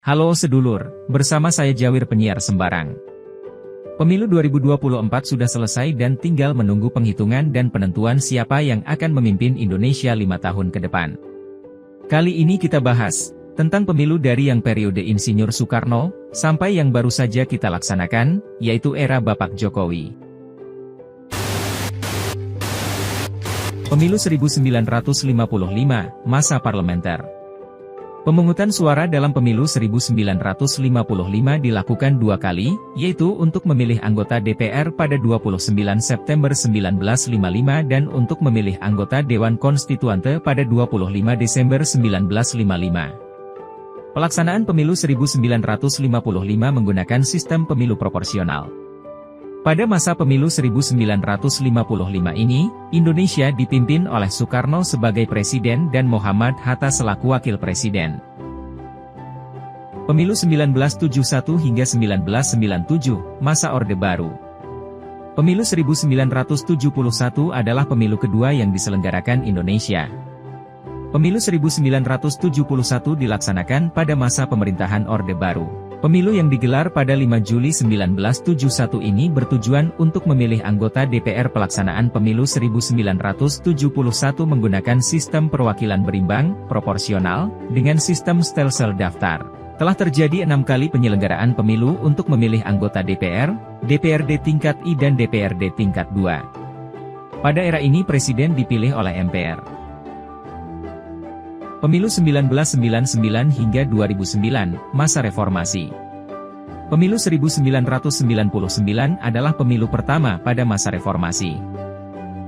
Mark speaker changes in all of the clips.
Speaker 1: Halo sedulur, bersama saya Jawir penyiar Sembarang. Pemilu 2024 sudah selesai dan tinggal menunggu penghitungan dan penentuan siapa yang akan memimpin Indonesia 5 tahun ke depan. Kali ini kita bahas tentang pemilu dari yang periode Insinyur Soekarno, sampai yang baru saja kita laksanakan, yaitu era Bapak Jokowi. Pemilu 1955, masa parlementer. Pemungutan suara dalam pemilu 1955 dilakukan 2 kali, yaitu untuk memilih anggota DPR pada 29 September 1955 dan untuk memilih anggota Dewan Konstituante pada 25 Desember 1955. Pelaksanaan pemilu 1955 menggunakan sistem pemilu proporsional. Pada masa pemilu 1955 ini, Indonesia dipimpin oleh Soekarno sebagai presiden dan Muhammad Hatta selaku wakil presiden. Pemilu 1971 hingga 1997, masa Orde Baru. Pemilu 1971 adalah pemilu kedua yang diselenggarakan Indonesia. Pemilu 1971 dilaksanakan pada masa pemerintahan Orde Baru. Pemilu yang digelar pada 5 Juli 1971 ini bertujuan untuk memilih anggota DPR. Pelaksanaan pemilu 1971 menggunakan sistem perwakilan berimbang, proporsional, dengan sistem stelsel daftar. Telah terjadi 6 kali penyelenggaraan pemilu untuk memilih anggota DPR, DPRD tingkat I dan DPRD tingkat 2. Pada era ini presiden dipilih oleh MPR. Pemilu 1999 hingga 2009, masa reformasi. Pemilu 1999 adalah pemilu pertama pada masa reformasi.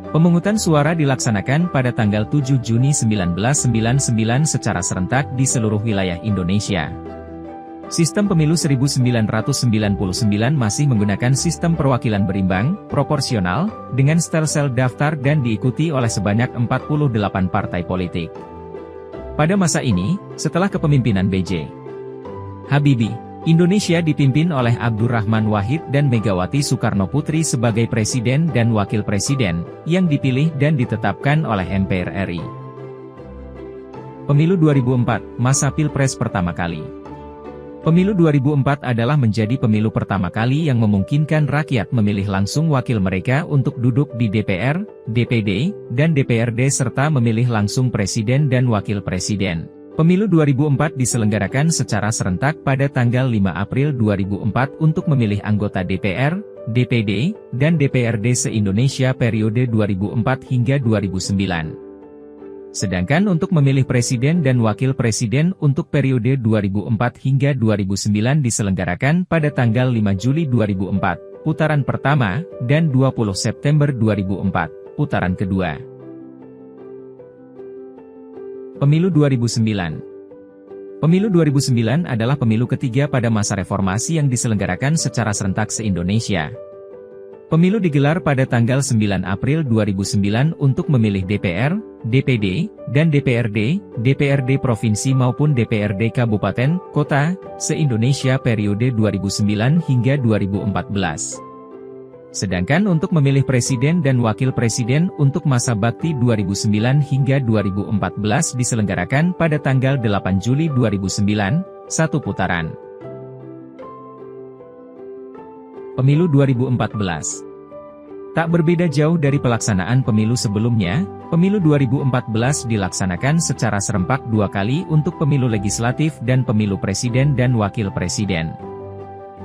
Speaker 1: Pemungutan suara dilaksanakan pada tanggal 7 Juni 1999 secara serentak di seluruh wilayah Indonesia. Sistem pemilu 1999 masih menggunakan sistem perwakilan berimbang, proporsional, dengan stelsel daftar dan diikuti oleh sebanyak 48 partai politik. Pada masa ini, setelah kepemimpinan B.J. Habibie, Indonesia dipimpin oleh Abdurrahman Wahid dan Megawati Soekarno Putri sebagai presiden dan wakil presiden, yang dipilih dan ditetapkan oleh MPR RI. Pemilu 2004, masa Pilpres pertama kali. Pemilu 2004 adalah menjadi pemilu pertama kali yang memungkinkan rakyat memilih langsung wakil mereka untuk duduk di DPR, DPD, dan DPRD serta memilih langsung presiden dan wakil presiden. Pemilu 2004 diselenggarakan secara serentak pada tanggal 5 April 2004 untuk memilih anggota DPR, DPD, dan DPRD se-Indonesia periode 2004 hingga 2009. Sedangkan untuk memilih presiden dan wakil presiden untuk periode 2004 hingga 2009 diselenggarakan pada tanggal 5 Juli 2004, putaran pertama, dan 20 September 2004, putaran kedua. Pemilu 2009. Pemilu 2009 adalah pemilu ketiga pada masa reformasi yang diselenggarakan secara serentak se-Indonesia. Pemilu digelar pada tanggal 9 April 2009 untuk memilih DPR, DPD, dan DPRD, DPRD Provinsi maupun DPRD Kabupaten, Kota, se-Indonesia periode 2009 hingga 2014. Sedangkan untuk memilih presiden dan wakil presiden untuk masa bakti 2009 hingga 2014 diselenggarakan pada tanggal 8 Juli 2009, satu putaran. Pemilu 2014. Tak berbeda jauh dari pelaksanaan pemilu sebelumnya, pemilu 2014 dilaksanakan secara serempak 2 kali untuk pemilu legislatif dan pemilu presiden dan wakil presiden.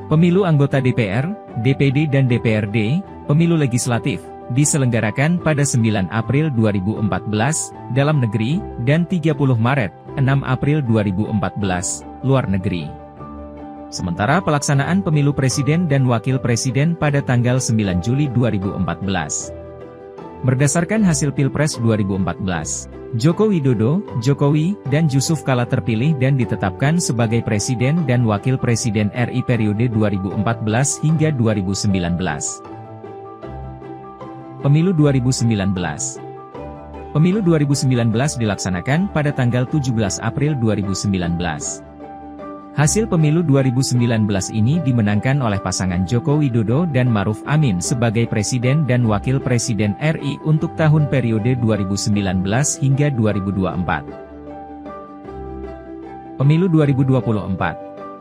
Speaker 1: Pemilu anggota DPR, DPD dan DPRD, pemilu legislatif, diselenggarakan pada 9 April 2014, dalam negeri, dan 30 Maret, 6 April 2014, luar negeri. Sementara pelaksanaan pemilu presiden dan wakil presiden pada tanggal 9 Juli 2014. Berdasarkan hasil Pilpres 2014, Joko Widodo, Jokowi, dan Yusuf Kala terpilih dan ditetapkan sebagai presiden dan wakil presiden RI periode 2014 hingga 2019. Pemilu 2019. Pemilu 2019 dilaksanakan pada tanggal 17 April 2019. Hasil pemilu 2019 ini dimenangkan oleh pasangan Joko Widodo dan Maruf Amin sebagai Presiden dan Wakil Presiden RI untuk tahun periode 2019 hingga 2024. Pemilu 2024.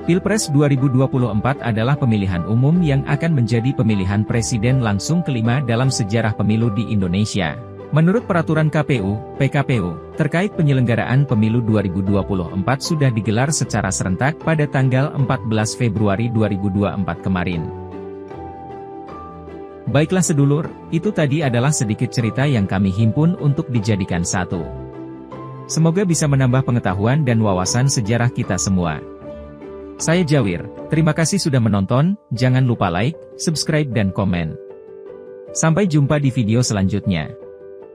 Speaker 1: Pilpres 2024 adalah pemilihan umum yang akan menjadi pemilihan presiden langsung kelima dalam sejarah pemilu di Indonesia. Menurut peraturan KPU, PKPU, terkait penyelenggaraan pemilu 2024 sudah digelar secara serentak pada tanggal 14 Februari 2024 kemarin. Baiklah sedulur, itu tadi adalah sedikit cerita yang kami himpun untuk dijadikan satu. Semoga bisa menambah pengetahuan dan wawasan sejarah kita semua. Saya Jawir, terima kasih sudah menonton, jangan lupa like, subscribe dan komen. Sampai jumpa di video selanjutnya.